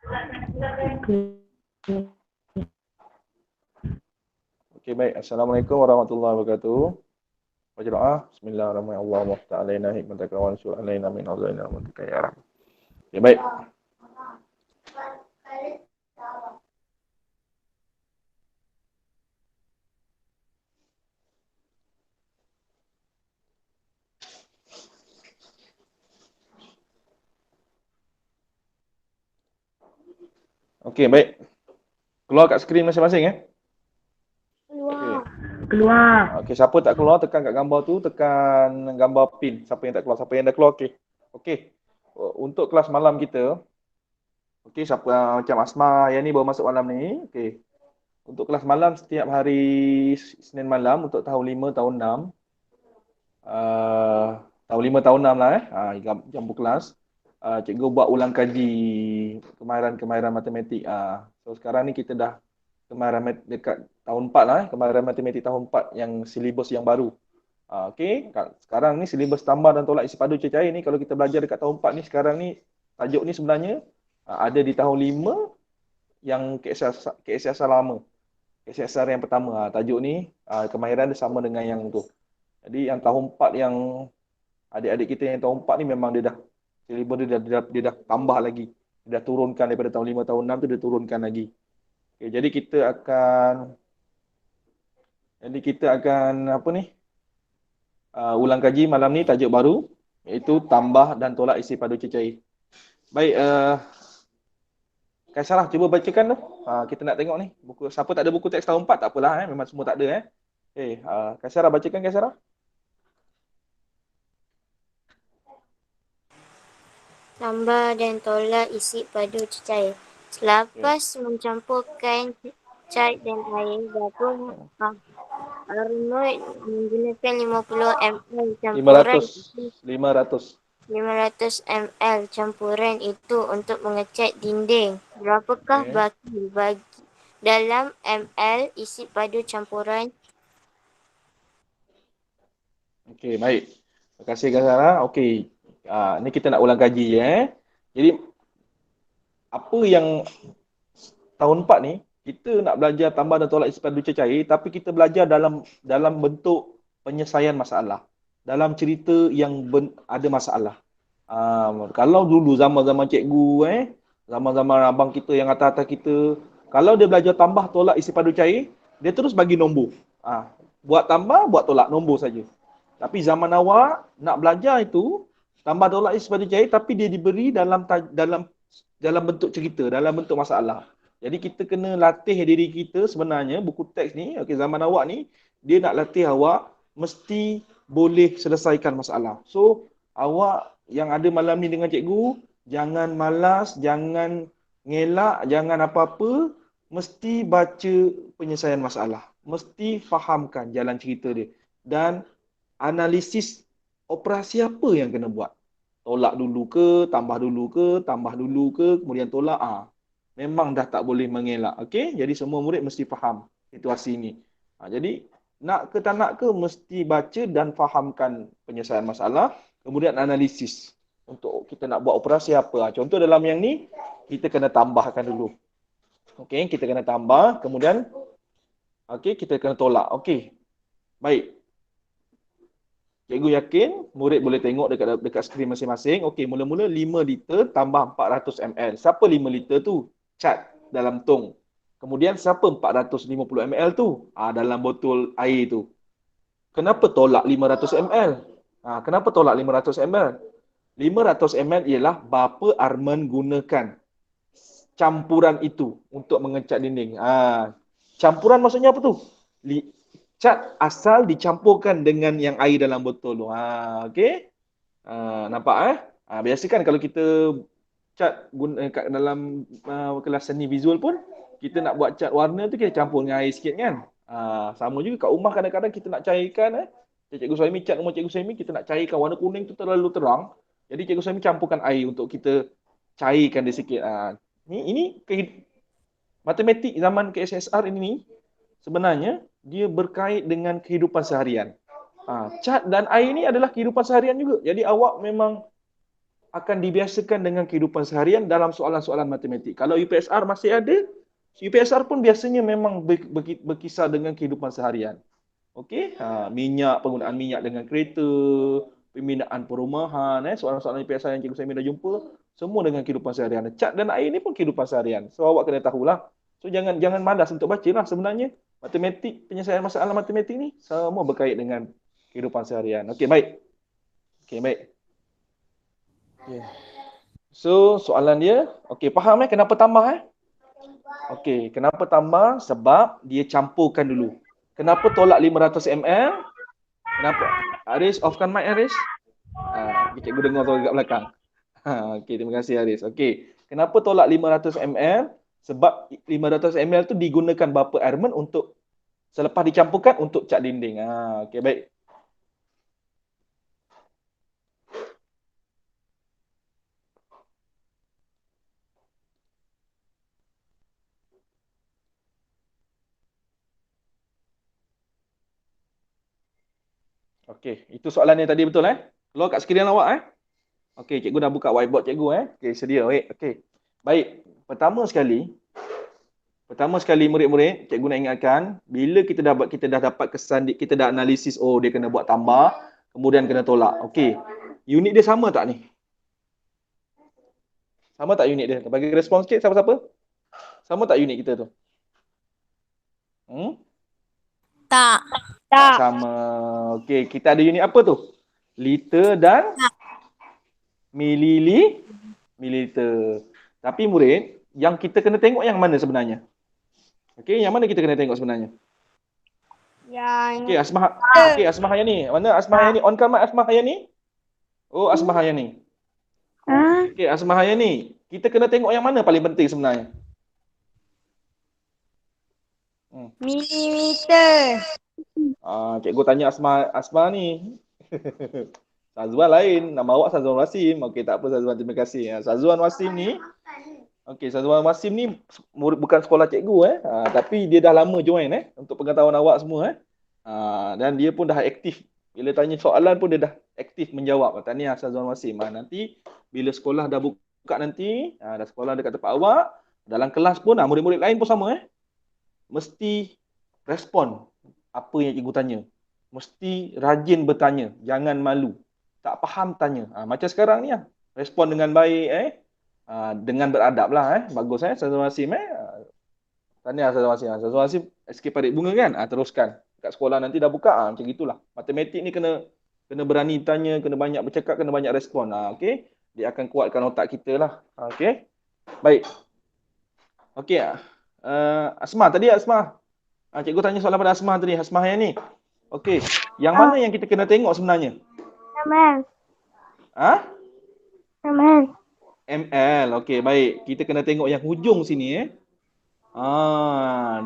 Okey, baik. Assalamualaikum warahmatullahi wabarakatuh. Baca doa. Bismillahirrahmanirrahim. Allahumma ftah alaina hikmataka wa ansur alaina min azaina rahmatika ya rahman. Okey, baik. Okey, baik. Keluar kat skrin masing-masing Okey. Keluar. Okey, siapa tak keluar tekan kat gambar tu, tekan gambar pin. Siapa yang tak keluar, siapa yang dah keluar okey. Okey. Untuk kelas malam kita, okey, siapa macam Asma yang ni baru masuk malam ni. Okey. Untuk kelas malam setiap hari Isnin malam untuk tahun 5, tahun 6. Tahun 5, tahun 6 lah jambu kelas. Cikgu buat ulang kaji kemahiran-kemahiran matematik. So sekarang ni kita dah dekat tahun 4 lah kemahiran matematik tahun 4 yang silibus yang baru. Okey, sekarang ni silibus tambah dan tolak isi padu cecair ni kalau kita belajar dekat tahun 4 ni sekarang ni tajuk ni sebenarnya ada di tahun 5 yang KSSR lama. KSSR yang pertama. Tajuk ni kemahiran dia sama dengan yang tu. Jadi yang tahun 4 yang adik-adik kita yang tahun 4 ni memang dia dah silibus dia dah tambah lagi. Dia dah turunkan daripada tahun 5 tahun 6 tu dia turunkan lagi. Okay, jadi kita akan apa ni? Ulang kaji malam ni tajuk baru iaitu tambah dan tolak isi padu cecair. Baik, Kaisarah cuba bacakan tu. Kita nak tengok ni. Buku siapa tak ada buku teks tahun 4 tak apalah memang semua tak ada Kaisarah bacakan Kaisarah. Tambah dan tolak isi padu cecair. Selepas mencampurkan cat dan air, gabung Arnold menggunakan 50 ml campuran 500 ml campuran itu untuk mengecat dinding. Berapakah bagi dalam ml isi padu campuran? Okey, baik. Terima kasih Kaisarah. Okey. Ni kita nak ulang kaji Jadi apa yang tahun 4 ni kita nak belajar tambah dan tolak isi padu cecair tapi kita belajar dalam bentuk penyelesaian masalah. Dalam cerita yang ada masalah. Kalau dulu zaman-zaman cikgu zaman-zaman abang kita yang atas-atas kita, kalau dia belajar tambah tolak isi padu cair, dia terus bagi nombor. Buat tambah, buat tolak nombor saja. Tapi zaman awak nak belajar itu tambah tolak isi padu cair tapi dia diberi dalam bentuk cerita, dalam bentuk masalah. Jadi kita kena latih diri kita sebenarnya buku teks ni, zaman awak ni dia nak latih awak mesti boleh selesaikan masalah. So awak yang ada malam ni dengan cikgu, jangan malas, jangan ngelak, jangan apa-apa, mesti baca penyelesaian masalah. Mesti fahamkan jalan cerita dia. Dan analisis operasi apa yang kena buat. Tolak dulu ke, tambah dulu ke, kemudian tolak. Memang dah tak boleh mengelak. Okey? Jadi semua murid mesti faham situasi ini. Jadi nak ke tak nak ke mesti baca dan fahamkan penyelesaian masalah, kemudian analisis untuk kita nak buat operasi apa. Contoh dalam yang ni kita kena tambahkan dulu. Okey, kita kena tambah, kemudian kita kena tolak. Okey. Baik. Cikgu yakin murid boleh tengok dekat skrin masing-masing. Okey, mula-mula 5 liter tambah 400 ml. Siapa 5 liter tu? Cat dalam tong. Kemudian siapa 450 ml tu? Dalam botol air tu. Kenapa tolak 500 ml? Kenapa tolak 500 ml? 500 ml ialah berapa Arman gunakan campuran itu untuk mengecat dinding. Campuran maksudnya apa tu? Cat asal dicampurkan dengan yang air dalam botol tu. Okey? Nampak biasa kan kalau kita cat kat dalam kelas seni visual pun kita nak buat cat warna tu kita campur dengan air sikit kan. Sama juga kat rumah kadang-kadang kita nak cairkan Cikgu Suhaimi cat rumah Cikgu Suhaimi kita nak cairkan warna kuning tu terlalu terang. Jadi Cikgu Suhaimi campurkan air untuk kita cairkan dia sikit. Ini matematik zaman KSSR ini sebenarnya dia berkait dengan kehidupan seharian. Cat dan air ni adalah kehidupan seharian juga. Jadi awak memang akan dibiasakan dengan kehidupan seharian dalam soalan-soalan matematik. Kalau UPSR masih ada, UPSR pun biasanya memang berkisar dengan kehidupan seharian. Okey, minyak, penggunaan minyak dengan kereta, pembinaan perumahan, soalan-soalan UPSR yang Cikgu Saimi dah jumpa, semua dengan kehidupan seharian. Cat dan air ni pun kehidupan seharian. So awak kena tahulah. So jangan malas untuk baca lah sebenarnya. Matematik, penyelesaian masalah matematik ni semua berkait dengan kehidupan seharian. Okey, baik. Okey, baik. Okay. So soalan dia, okey, faham kenapa tambah Okey, kenapa tambah? Sebab dia campurkan dulu. Kenapa tolak 500 ml? Kenapa? Aris, offkan mic Aris. Cikgu dengar suara kat belakang. Okey, terima kasih Aris. Okey, kenapa tolak 500 ml? Sebab 500 ml tu digunakan bapa Arman untuk selepas dicampurkan untuk cat dinding. Okey, baik. Okey, itu soalan yang tadi betul Keluar kat skrin awak Okey, cikgu dah buka whiteboard cikgu Okey, sedia. Okey. Baik. Pertama sekali murid-murid, cikgu nak ingatkan, bila kita dah dapat kesan, kita dah analisis, oh dia kena buat tambah, kemudian kena tolak. Okey. Unit dia sama tak ni? Sama tak unit dia? Bagi respon sikit siapa-siapa? Sama tak unit kita tu? Tak. Tak. Sama. Okey, kita ada unit apa tu? Liter dan mililiter. Tapi murid, yang kita kena tengok yang mana sebenarnya? Okey, yang mana kita kena tengok sebenarnya? Okey, Asmah Hayani. Mana Asmah Hayani? On mic Asmah Hayani. Oh, Asmah Hayani. Okey, Asmah Hayani. Kita kena tengok yang mana paling penting sebenarnya? Mililiter. Cikgu tanya Asmah ni. Sazwan lain. Nama awak Sazwan Wasim. Okey, tak apa Sazwan. Terima kasih. Sazwan Wasim ni. Okey, Sazwan Wasim ni bukan sekolah cikgu tapi dia dah lama join untuk pengetahuan awak semua dan dia pun dah aktif. Bila tanya soalan pun dia dah aktif menjawab. Tahniah Sazwan Wasim. Nanti bila sekolah dah buka nanti, dah sekolah dekat tempat awak, dalam kelas pun murid-murid lain pun sama mesti respon apa yang cikgu tanya. Mesti rajin bertanya, jangan malu. Tak faham tanya. Macam sekarang ni respon dengan baik dengan beradab lah bagus Sazwan Wasim tahniah Sazwan Wasim. Sazwan Wasim SK Parit Bunga kan teruskan kat sekolah nanti dah buka macam gitulah. Matematik ni kena berani tanya, kena banyak bercakap, kena banyak respon okey, dia akan kuatkan otak kita lah. Okey, baik. Okey, Asmah tadi cikgu tanya soalan pada Asmah tadi, Asmah yang ni. Okey, yang mana yang kita kena tengok sebenarnya? ML. Okey, baik. Kita kena tengok yang hujung sini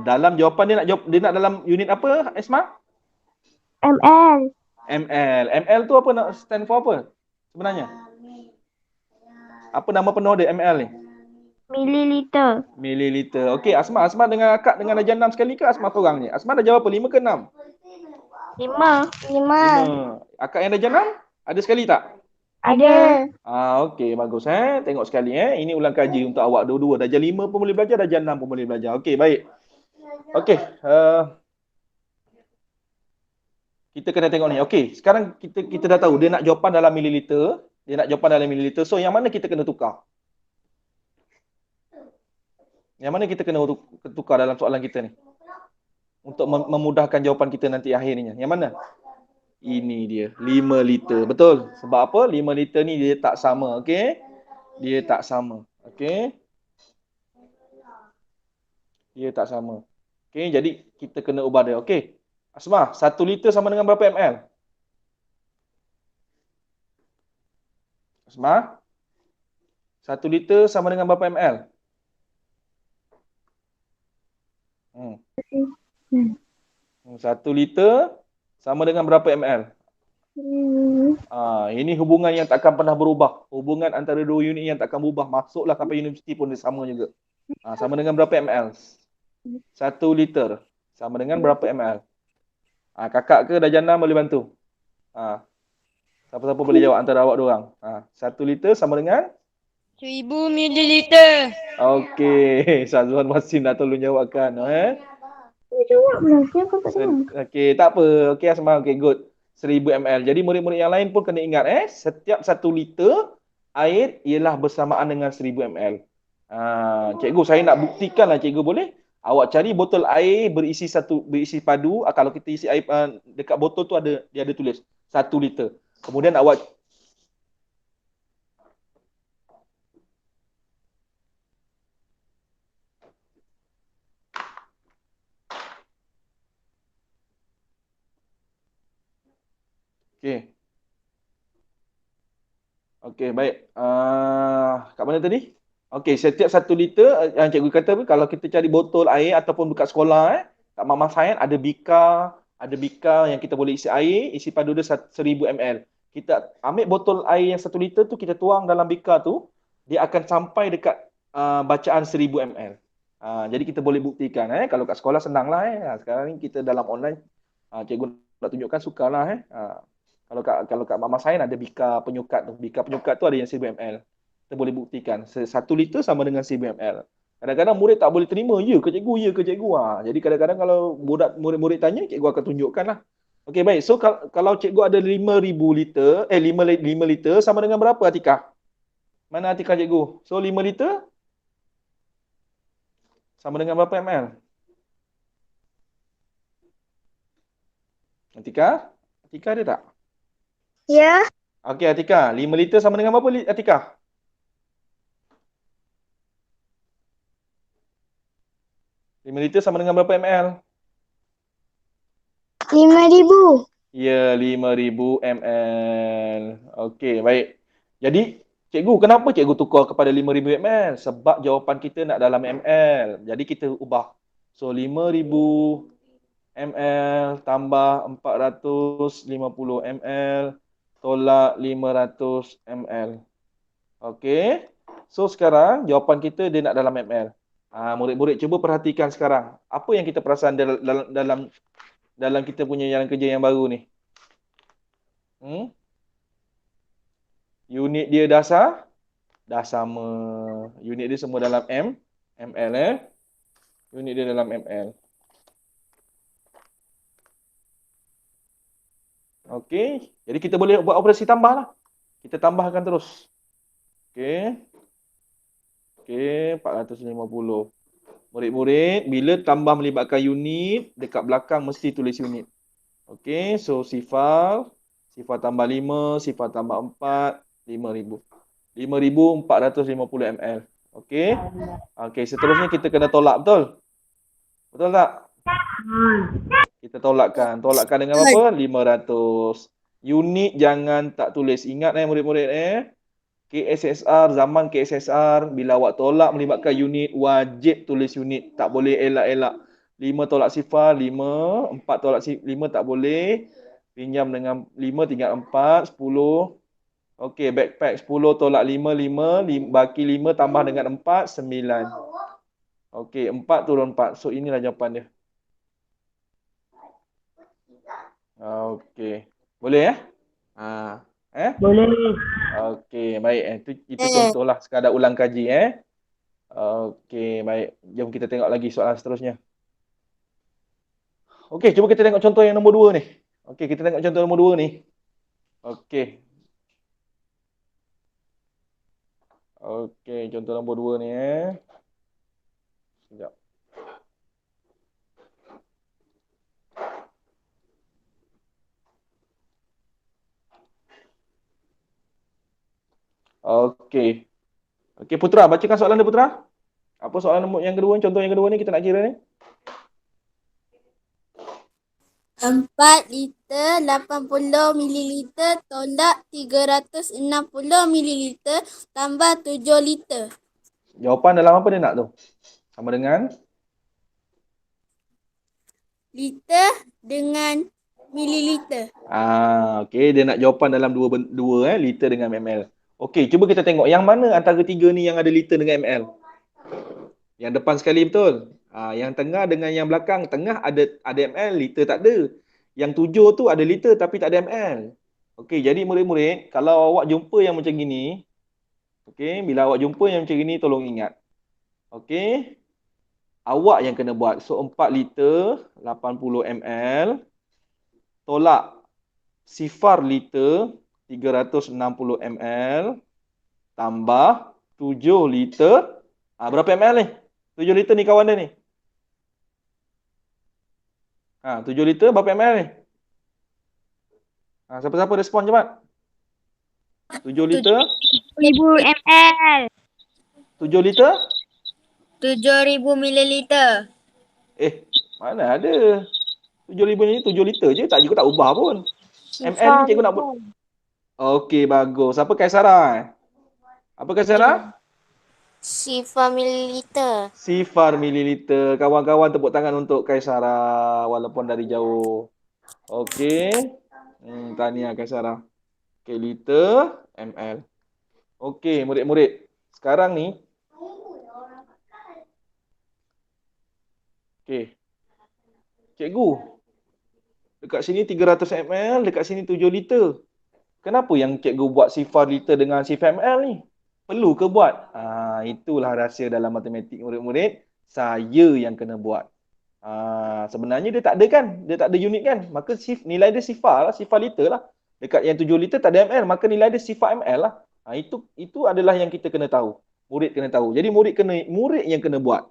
dalam jawapan dia nak dalam unit apa, Esma? ML tu apa nak stand for apa sebenarnya? Apa nama penuh dia ML ni? Mililiter. Okey, Asma dengan akak dengan darjah 6 sekali ke Asma seorang ni? Asma dah jawab apa? 5 ke 6? 5. Akak yang darjah 6 ada sekali tak? Ada. Okey, bagus Tengok sekali Ini ulang kaji untuk awak dua-dua. Darjah 5 pun boleh belajar, darjah 6 pun boleh belajar. Okey, baik. Okey, kita kena tengok ni. Okey, sekarang kita dah tahu dia nak jawapan dalam mililiter. So yang mana kita kena tukar? Yang mana kita kena tukar dalam soalan kita ni? Untuk memudahkan jawapan kita nanti akhirnya. Yang mana? Ini dia, 5 liter. Betul. Sebab apa? 5 liter ni dia tak sama. Okey? Dia tak sama. Okey? Dia tak sama. Okey, jadi kita kena ubah dia. Okey. Asmah, 1 liter sama dengan berapa ml? Asmah? 1 liter sama dengan berapa ml? 1 liter sama dengan berapa ml? Ini hubungan yang takkan pernah berubah. Hubungan antara dua unit yang takkan berubah. Masuklah sampai universiti pun dia sama juga. Sama dengan berapa ml? 1 liter sama dengan berapa ml? Kakak ke darjah 6 boleh bantu? Siapa-siapa boleh jawab antara awak dua orang? 1 liter sama dengan? 1000 mililiter. Okey, Syazwan Wasim dah tolong jawabkan. Jawab lah, siapa tak dengar? Okey, tak apa. Okey Asma, okey good. 1000 ml. Jadi murid-murid yang lain pun kena ingat setiap 1 liter air ialah bersamaan dengan 1000 ml. Cikgu saya nak buktikan lah cikgu, boleh? Awak cari botol air berisi padu. Kalau kita isi air dekat botol tu dia ada tulis 1 liter. Kemudian awak okey. Okey, baik. Kat mana tadi? Okey, setiap 1 liter yang cikgu kata kalau kita cari botol air ataupun dekat sekolah kat Mama Sains ada bika yang kita boleh isi air, isi padu dia 1000 ml. Kita ambil botol air yang 1 liter tu, kita tuang dalam bika tu, dia akan sampai dekat bacaan 1000 ml. Jadi kita boleh buktikan kalau kat sekolah senanglah sekarang ni kita dalam online, cikgu nak tunjukkan sukarlah kalau kat Mama Sains ada bika penyukat tu. Bika penyukat tu ada yang 1000 ml. Kita boleh buktikan 1 liter sama dengan 1000 ml. Kadang-kadang murid tak boleh terima, ya ke cikgu. Jadi kadang-kadang kalau murid-murid tanya, cikgu akan tunjukkan lah. Okey baik. So kalau cikgu ada 5000 liter, 5 liter sama dengan berapa Atikah? Mana Atikah cikgu? So 5 liter sama dengan berapa ml? Atikah ada tak? Ya. Okey Atikah, 5 liter sama dengan berapa Atikah? 5 liter sama dengan berapa ml? 5000. Ya, 5000 ml. Okey, baik. Jadi, cikgu, kenapa cikgu tukar kepada 5000 ml? Sebab jawapan kita nak dalam ml. Jadi, kita ubah. So, 5000 ml tambah 450 ml tolak 500 ml. Okey. So, sekarang jawapan kita dia nak dalam ml. Murid-murid cuba perhatikan sekarang. Apa yang kita perasan dalam kita punya jalan kerja yang baru ni? Unit dia dah sama. Unit dia semua dalam ml Unit dia dalam ml. Okey. Jadi kita boleh buat operasi tambah lah. Kita tambahkan terus. Okey. Okey, 450. Murid-murid, bila tambah melibatkan unit, dekat belakang mesti tulis unit. Okey, so sifar tambah 5, sifar tambah 4, 5000. 5450 ml. Okey. Okey, seterusnya kita kena tolak, betul? Betul tak? Kita tolakkan. Tolakkan dengan apa? 500. Unit jangan tak tulis. Ingat murid-murid KSSR, zaman KSSR, bila awak tolak melibatkan unit, wajib tulis unit. Tak boleh elak-elak. 5 tolak sifar, 5. 4 tolak 5 tak boleh. Pinjam dengan 5 tinggal 4, 10. Okey, backpack 10 tolak 5, 5. Baki 5 tambah dengan 4, 9. Okey, 4 turun 4. So, inilah jawapan dia. Okey. Boleh Boleh. Okey, baik. Itu contohlah sekadar ulang kaji Okey, baik. Jom kita tengok lagi soalan seterusnya. Okey, cuba kita tengok contoh yang nombor 2 ni. Okey, kita tengok contoh nombor 2 ni. Okey. Okey, contoh nombor 2 ni Sekejap. Okey. Okey, Putra, bacakan soalan dia, Putra. Apa soalan yang kedua, contoh yang kedua ni kita nak kira ni? 4 liter 80 mililiter tolak 360 mililiter tambah 7 liter. Jawapan dalam apa dia nak tu? Sama dengan? Liter dengan mililiter. Okey, dia nak jawapan dalam dua liter dengan ml. Okey, cuba kita tengok yang mana antara tiga ni yang ada liter dengan ml. Yang depan sekali betul. Yang tengah dengan yang belakang. Tengah ada ml, liter tak ada. Yang 7 tu ada liter tapi tak ada ml. Okey, jadi murid-murid, kalau awak jumpa yang macam gini, okey, bila awak jumpa yang macam gini, tolong ingat. Okey, awak yang kena buat. So, 4 liter, 80 ml, tolak sifar liter, 360 ml, tambah 7 liter. Berapa ml ni? 7 liter ni kawan dia ni. 7 liter berapa ml ni? Siapa-siapa respon cepat. 7 liter, 1000 ml. 7 liter? 7000 mililiter. Mana ada? 7,000 ni 7 liter je, cikgu tak ubah pun. ML ni cikgu nak buat. Okey, bagus. Apa Kaisara? Apa Kaisara? Sifar mililiter. Sifar mililiter. Kawan-kawan tepuk tangan untuk Kaisara walaupun dari jauh. Okey. Tahniah Kaisara. Okey, liter, ml. Okey, murid-murid. Sekarang ni. Okey. Cikgu. Dekat sini 300 ml, dekat sini 7 liter. Kenapa yang cikgu buat sifar liter dengan sifar ml ni? Perlu ke buat? Itulah rahsia dalam matematik murid-murid. Saya yang kena buat. Sebenarnya dia tak ada kan? Dia tak ada unit kan? Maka nilai dia sifar lah, sifar liter lah. Dekat yang 7 liter tak ada ml, maka nilai dia sifar ml lah. Itu adalah yang kita kena tahu. Murid kena tahu. Jadi murid yang kena buat.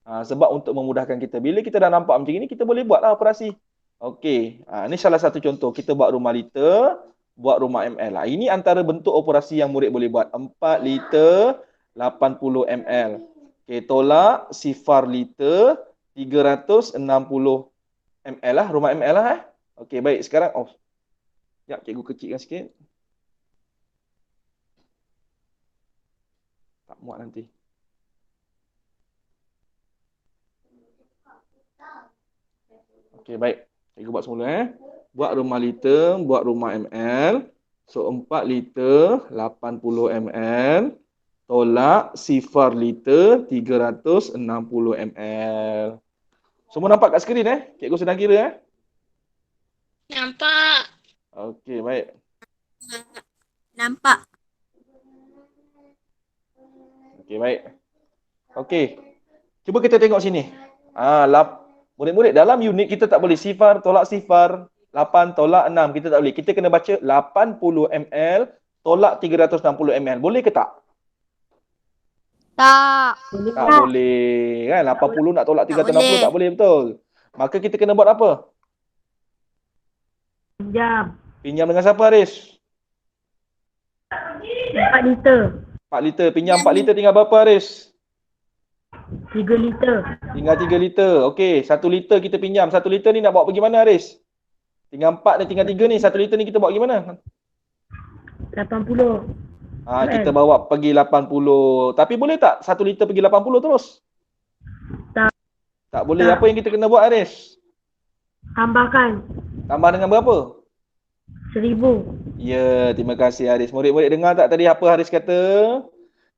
Sebab untuk memudahkan kita. Bila kita dah nampak macam ni, kita boleh buatlah operasi. Okey. Ini salah satu contoh. Kita buat rumah liter, buat rumah ml. Ini antara bentuk operasi yang murid boleh buat. 4 liter, 80 ml. Okey, tolak sifar liter, 360 ml lah. Rumah ml lah. Okey, baik. Sekarang, sekejap, cikgu kecilkan sikit. Tak muat nanti. Okey, baik. Cikgu buat semula. Buat rumah liter, buat rumah ml. So, 4 liter, 80 ml. Tolak sifar liter, 360 ml. Semua nampak kat skrin Cikgu sedang kira Nampak. Okey, baik. Nampak. Okey, baik. Okey. Cuba kita tengok sini. Murid-murid, dalam unit kita tak boleh sifar tolak sifar, 8 tolak 6. Kita tak boleh. Kita kena baca 80 ml tolak 360 ml. Boleh ke tak? Tak. Tak boleh. Kan? 80 nak tolak 360 tak boleh, betul. Maka kita kena buat apa? Pinjam. Pinjam dengan siapa, Haris? 4 liter. 4 liter. Pinjam 4 liter tinggal berapa, Haris? 3 liter. Tinggal 3 liter. Okey, 1 liter kita pinjam. 1 liter ni nak bawa pergi mana, Haris? Tinggal 4 dan tinggal 3 ni. 1 liter ni kita bawa pergi mana? 80. Kita bawa pergi 80. Tapi boleh tak 1 liter pergi 80 terus? Tak. Tak boleh. Apa yang kita kena buat, Haris? Tambahkan. Tambah dengan berapa? 1000. Ya, terima kasih, Haris. Murid-murid dengar tak tadi apa Haris kata?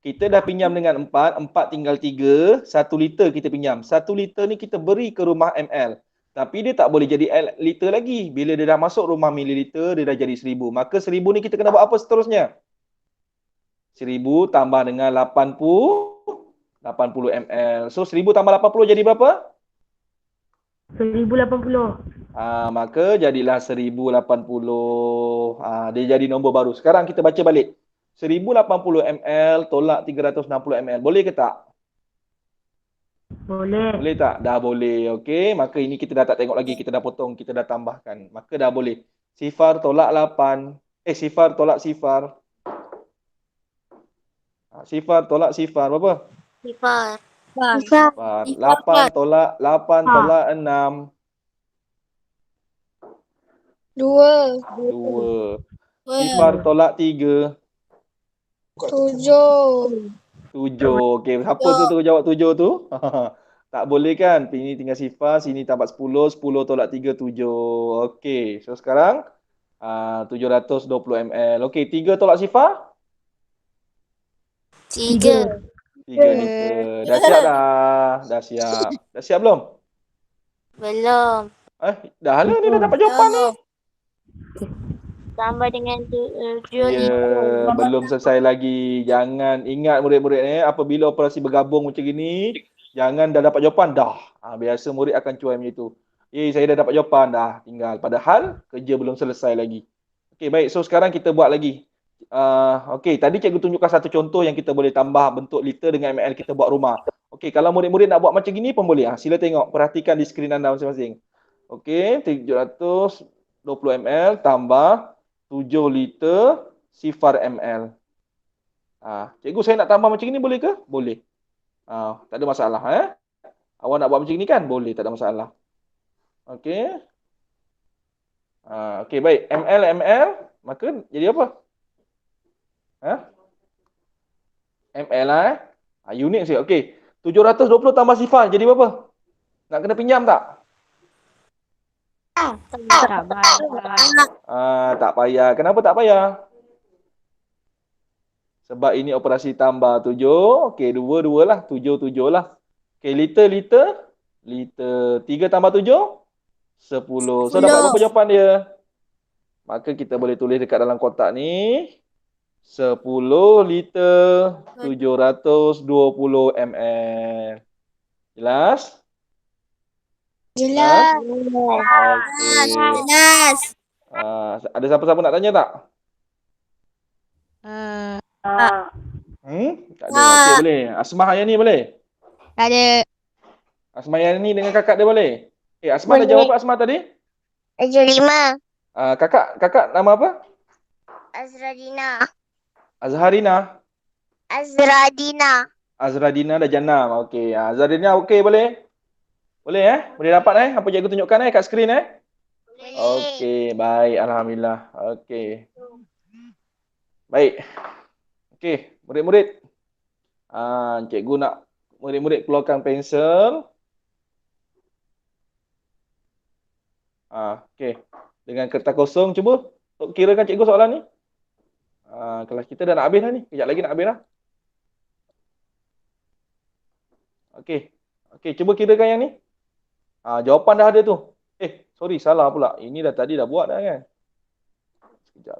Kita dah pinjam dengan 4 tinggal 3, 1 liter kita pinjam. 1 liter ni kita beri ke rumah ml. Tapi dia tak boleh jadi liter lagi. Bila dia dah masuk rumah mililiter, dia dah jadi 1000. Maka 1000 ni kita kena buat apa seterusnya? 1000 tambah dengan 80 ml. So 1000 tambah 80 jadi berapa? 1080. Maka jadilah 1080. Dia jadi nombor baru. Sekarang kita baca balik. 1080 ml tolak 360 ml. Boleh ke tak? Boleh. Boleh tak? Dah boleh. Okey. Maka ini kita dah tak tengok lagi. Kita dah potong. Kita dah tambahkan. Maka dah boleh. Sifar tolak 8. Sifar tolak sifar. Sifar tolak sifar. Berapa? Sifar. Sifar. 8 tolak 6. 2. 2. Sifar tolak 3. 7. 7. Okey, siapa tu jawab 7 tu? Tak boleh kan? Ini tinggal sifar, sini tambah 10, 10 tolak 3, 7. Okey, so sekarang 720 ml. Okey, 3 tolak sifar? 3. 3 liter. Dah siap dah. Dah siap. Dah siap belum? Belum. Dah lah ni dah dapat jawapan ni. tambah dengan 7 Ya, liter. belum selesai lagi. Jangan ingat murid-murid apabila operasi bergabung macam gini, jangan dah dapat jawapan dah. Biasa murid akan cuai macam itu. Saya dah dapat jawapan dah, tinggal. Padahal kerja belum selesai lagi. Okey, baik. So sekarang kita buat lagi. Okey, tadi cikgu tunjukkan satu contoh yang kita boleh tambah bentuk liter dengan ml kita buat rumah. Okey, kalau murid-murid nak buat macam gini pun boleh. Sila tengok, perhatikan di skrin anda masing-masing. Okey, 720 ml tambah 7 liter sifar ml. Cikgu saya nak tambah macam ni boleh ke? Boleh. Tak ada masalah. Awak nak buat macam ni kan? Boleh, tak ada masalah. Okey. Okey, baik. ml, maka jadi apa? ml lah. Unit saya. Okey. 720 tambah sifar jadi berapa? Nak kena pinjam tak? Tak payah. Tak payah. Kenapa tak payah? Sebab ini operasi tambah 7. Okey, 2 lah. 7 lah. Okey, liter. 3 tambah 7? 10. So, dapat berapa jawapan dia? Maka kita boleh tulis dekat dalam kotak ni. 10 liter 720 ml. Jelas? Jelas. Okey. Jelas. Ada siapa-siapa nak tanya tak? Tak ada. Okey, boleh. Asmah yang ni boleh? Tak ada. Asmah yang ni dengan kakak dia boleh? Asmah dah jawab apa Asmah tadi? Ajar 5. Kakak nama apa? Azradina. Azharina. Azradina dah jannah. Okey. Azradina okey boleh? Boleh Boleh dapat apa cikgu tunjukkan kat skrin Boleh. Okey, baik, alhamdulillah. Okey. Baik. Okey, murid-murid. Cikgu nak murid-murid keluarkan pensel. Okey. Dengan kertas kosong cuba kirakan cikgu soalan ni. Kelas kita dah nak habis dah ni. Kejap lagi nak habis dah. Okey. Okey, cuba kirakan yang ni. Jawapan dah ada tu. Sorry, salah pula. Ini dah tadi dah buat dah kan. Sekejap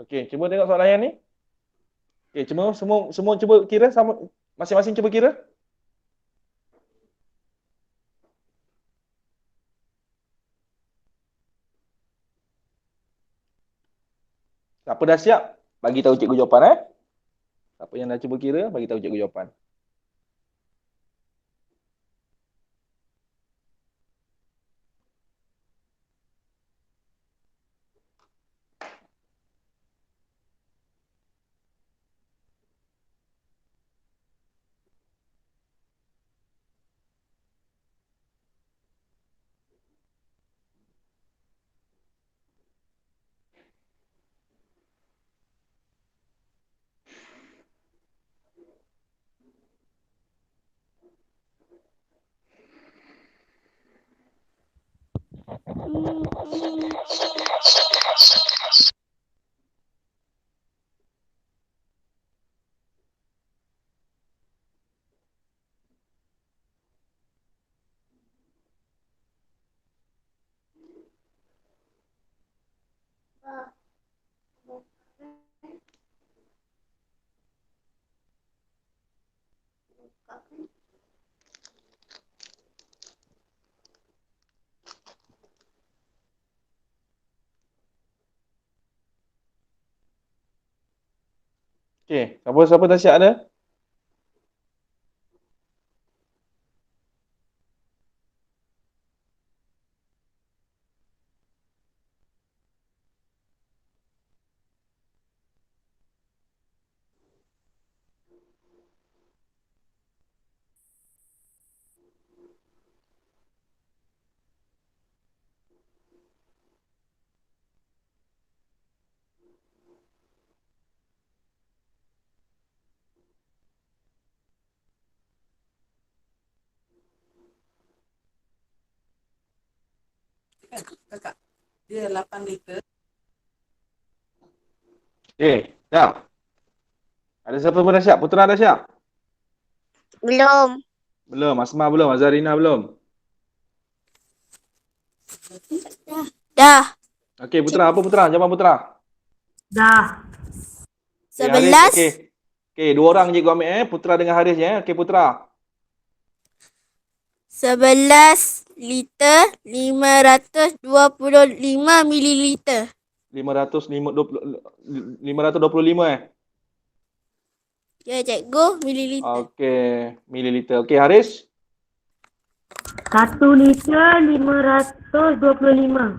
Okey, cuba tengok soalan yang ni. Okey, semua cuba kira sama masing-masing cuba kira. Siapa dah siap? Bagi tahu cikgu jawapan Siapa yang dah cuba kira, bagi tahu cikgu jawapan. Okey, siapa dah siap ada? dia 8 liter. Siap. Ada siapa pun dah siap? Putra dah siap? Belum. Belum. Asma belum? Azarina belum? Dah. Okey, Putra. Apa Putra? Jawapan Putra. Dah. Okey, Haris. 11. Okey. Okey, dua orang cikgu ambil Putra dengan Haris ya. Okey, Putra. 11 liter 525 mililiter. 525 Ya, cikgu, mililiter. Okey, mililiter. Okey, Haris. 1 liter 525.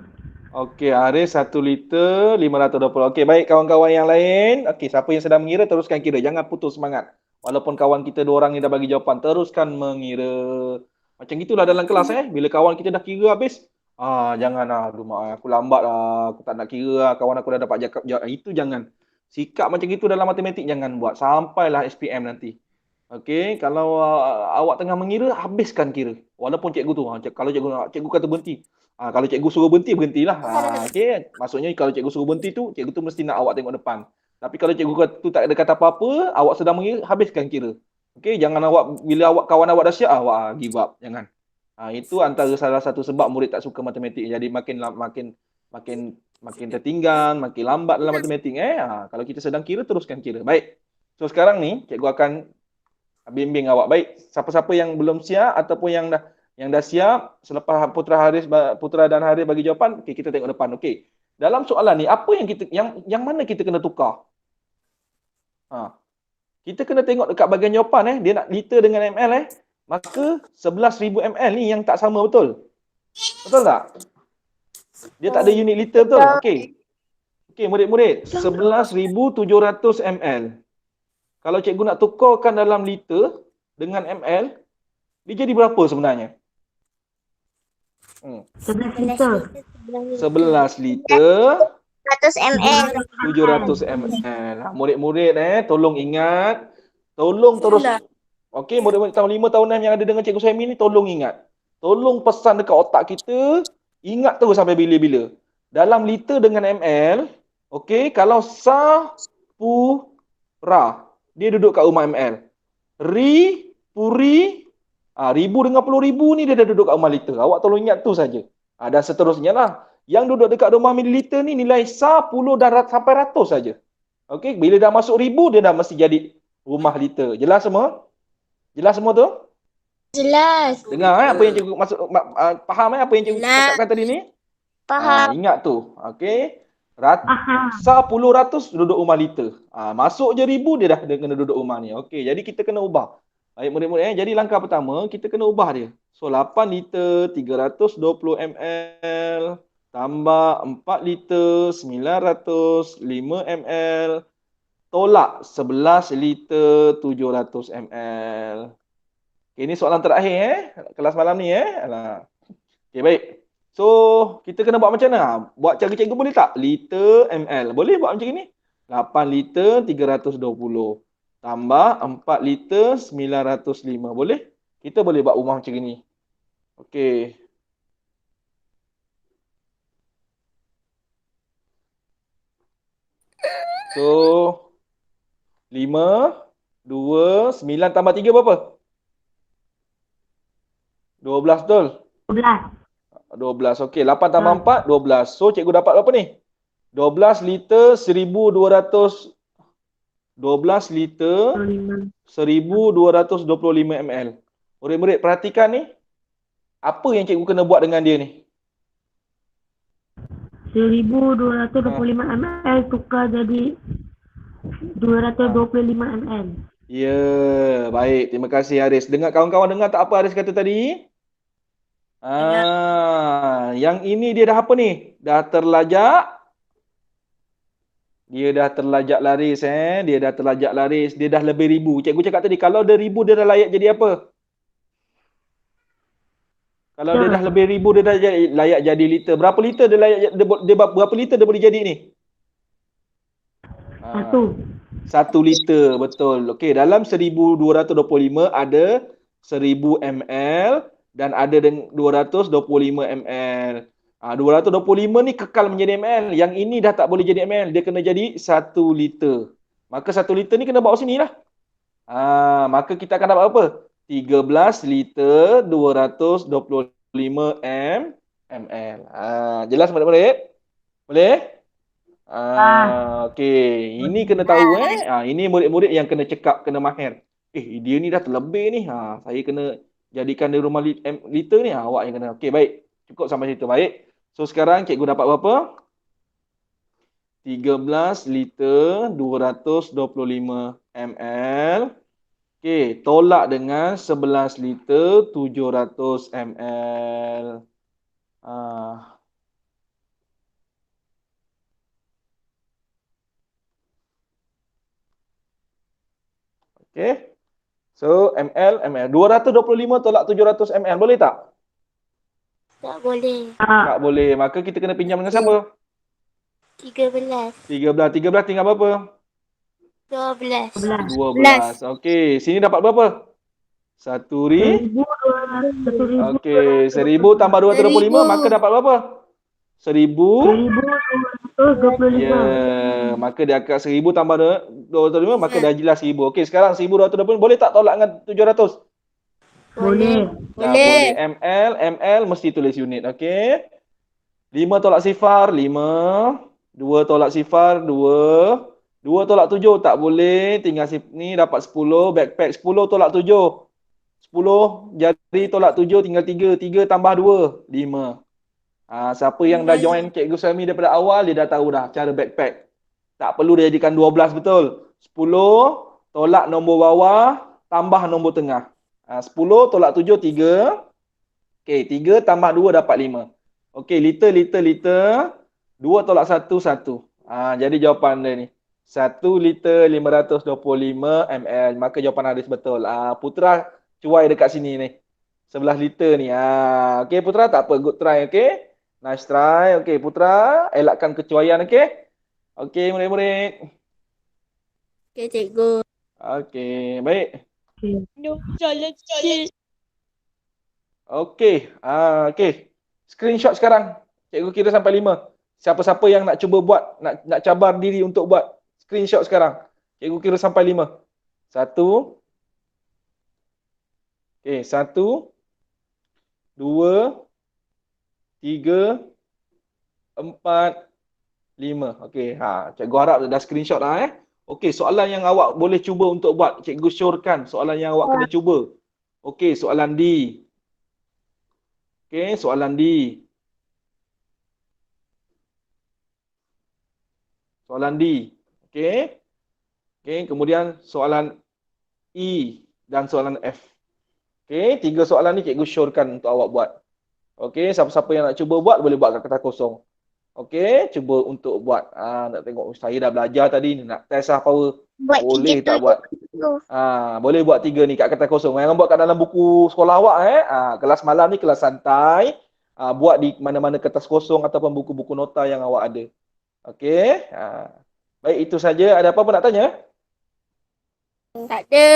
Okey, Haris 1 liter 520. Okey, baik kawan-kawan yang lain. Okey, siapa yang sedang mengira teruskan kira. Jangan putus semangat. Walaupun kawan kita dua orang ni dah bagi jawapan, teruskan mengira. Macam gitulah dalam kelas bila kawan kita dah kira habis, jangan aduh mak aku lambat aku tak nak kira kawan aku dah dapat jawab. Itu jangan. Sikap macam gitu dalam matematik jangan buat sampailah SPM nanti. Okey, kalau awak tengah mengira, habiskan kira. Walaupun cikgu tu, kalau cikgu kata berhenti. Kalau cikgu suruh berhenti, berhentilah. Okey, maksudnya kalau cikgu suruh berhenti tu, cikgu tu mesti nak awak tengok depan. Tapi kalau cikgu tu tak ada kata apa-apa, awak sedang mengira, habiskan kira. Okey, jangan bila kawan awak dah siap, awak give up. Jangan. Itu antara salah satu sebab murid tak suka matematik. Jadi makin tertinggal, makin lambat dalam matematik. Kalau kita sedang kira, teruskan kira. Baik. So sekarang ni, cikgu akan bimbing awak. Baik, siapa-siapa yang belum siap ataupun yang dah siap, selepas Putra dan Haris bagi jawapan, okay, kita tengok depan. Okey. Dalam soalan ni, apa yang mana kita kena tukar? Kita kena tengok dekat bahagian jawapan dia nak liter dengan ml maka 11,000 ml ni yang tak sama, betul? Betul tak? Dia tak ada unit liter, betul? Okey. Okey, murid-murid, 11,700 ml. Kalau cikgu nak tukarkan dalam liter dengan ml, dia jadi berapa sebenarnya? 11 liter. 11 liter 100 ml. 700 ml. Murid-murid tolong ingat, tolong terus. Okey, murid-murid tahun 5 tahun 6 yang ada dengan Cikgu Suhaimi ni, tolong ingat. Tolong pesan dekat otak kita, ingat terus sampai bila-bila. Dalam liter dengan ml, okey, kalau Sapura, dia duduk kat rumah ml. Puri, ribu dengan puluh ribu ni dia dah duduk kat rumah liter. Awak tolong ingat tu saja. Dan seterusnya lah. Yang duduk dekat rumah mililiter ni nilai 10 dan sampai ratus saja. Okey, bila dah masuk ribu, dia dah mesti jadi rumah liter. Jelas semua? Jelas semua tu? Jelas. Dengar apa yang cikgu maksud, faham apa yang cikgu cakapkan tadi ni? Faham. Ingat tu. Okey. 10 ratus duduk rumah liter. Masuk je ribu, dia dah kena duduk rumah ni. Okey, jadi kita kena ubah. Baik murid-murid Jadi langkah pertama, kita kena ubah dia. So 8 liter 320 ml tambah 4 liter 905 ml tolak 11 liter 700 ml. Okay, ini soalan terakhir kelas malam ni Alah. Okay, baik. So, kita kena buat macam mana? Buat cara cikgu boleh tak? Liter ml. Boleh buat macam ni? 8 liter 320 tambah 4 liter 905. Boleh? Kita boleh buat rumah macam ni. Okey. So, 5, 2, 9 tambah 3 berapa? 12 betul? 12. 12. Okey, 8 tambah 4, 12. So, cikgu dapat berapa ni? 12 liter 1200 12 liter 1225 ml. Murid-murid perhatikan ni. Apa yang cikgu kena buat dengan dia ni? 1225 ml tukar jadi 225 ml. Ya, baik. Terima kasih Haris. Kawan-kawan dengar tak apa Haris kata tadi? Yang ini dia dah apa ni? Dah terlajak. Dia dah terlajak laris Dia dah terlajak laris. Dia dah lebih ribu. Cikgu cakap tadi, kalau dia ribu dia dah layak jadi apa? Kalau dia dah lebih ribu, dia dah layak jadi liter. Berapa liter dia layak? Berapa liter dia boleh jadi ni? 1 liter, betul. Okey, dalam 1225 ada 1000 ml dan ada 225 ml. 225 ni kekal menjadi ml. Yang ini dah tak boleh jadi ml. Dia kena jadi 1 liter. Maka 1 liter ni kena bawa sini lah. Maka kita akan dapat apa? 13 liter 225 ml. Jelas murid-murid? Boleh? Okey. Ini kena tahu Ini murid-murid yang kena cekap, kena mahir. Dia ni dah terlebih ni. Saya kena jadikan dia rumah liter ni. Awak yang kena. Okey, baik. Cukup sampai situ. Baik. So sekarang cikgu dapat berapa? 13 liter 225 ml. Okey, tolak dengan 11 liter 700 ml. Okey. So ml 225 tolak 700 ml boleh tak? Tak boleh. Tak boleh. Maka kita kena pinjam dengan siapa? 13. 13 tinggal berapa? 12. 12. Okey, sini dapat berapa? 1,000. 1,200. Okey, 1,000 tambah 225 maka dapat berapa? 1,000. 1,225. Ya, maka dia akan 1,000 tambah 225 maka dah jelas 1,000. Okey, sekarang 1,225 boleh tak tolak dengan 700? Boleh. Boleh. ml mesti tulis unit. Okey. 5 tolak sifar 5. 2 tolak sifar 2. 2 tolak 7 tak boleh. Tinggal ni dapat 10. Backpack 10 tolak 7. 10 jadi tolak 7 tinggal 3. 3 tambah 2 5. Siapa yang dah join Cikgu Suhaimi daripada awal dia dah tahu dah cara backpack. Tak perlu dia jadikan 12 betul. 10 tolak nombor bawah tambah nombor tengah. 10 tolak 7 3. Okey, 3 tambah 2 dapat 5. Okey, liter 2 tolak 1 1. Jadi jawapan dia ni 1 liter 525 ml. Maka jawapan Haris betul. Putra cuai dekat sini ni. 11 liter ni. Okey Putra, tak apa, good try. Okey. Nice try. Okey Putra, elakkan kecuaian. Okey. Okey murid-murid. Okey, cikgu. Okey, baik. Okey. Okey. Okey. Screenshot sekarang. Cikgu kira sampai 5. Siapa-siapa yang nak cuba buat, nak cabar diri untuk buat, screenshot sekarang. Cikgu kira sampai 5. 1. Okey, 1 2 3 4 5. Okey, cikgu harap dah screenshot dah Okey, soalan yang awak boleh cuba untuk buat, cikgu syorkan soalan yang awak kena cuba. Okey, soalan D. Okey, soalan D. Soalan D. Okey. Okey, kemudian soalan E dan soalan F. Okey, 3 soalan ni cikgu syorkan untuk awak buat. Okey, siapa-siapa yang nak cuba buat boleh buat kat kertas kosong. Okey, cuba untuk buat. Nak tengok saya dah belajar tadi ni, nak test power. Buat Boleh 3 tak buat? Boleh buat 3 ni kat kertas kosong. Jangan buat kat dalam buku sekolah awak kelas malam ni kelas santai. Buat di mana-mana kertas kosong ataupun buku-buku nota yang awak ada. Okey. Baik, itu saja. Ada apa-apa nak tanya? Tak ada.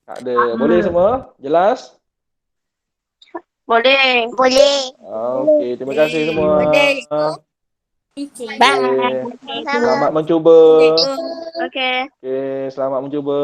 Tak ada. Boleh semua? Jelas? Boleh. Okey, terima kasih semua. Boleh. Bye. Selamat mencuba. Okay. Okey, selamat mencuba.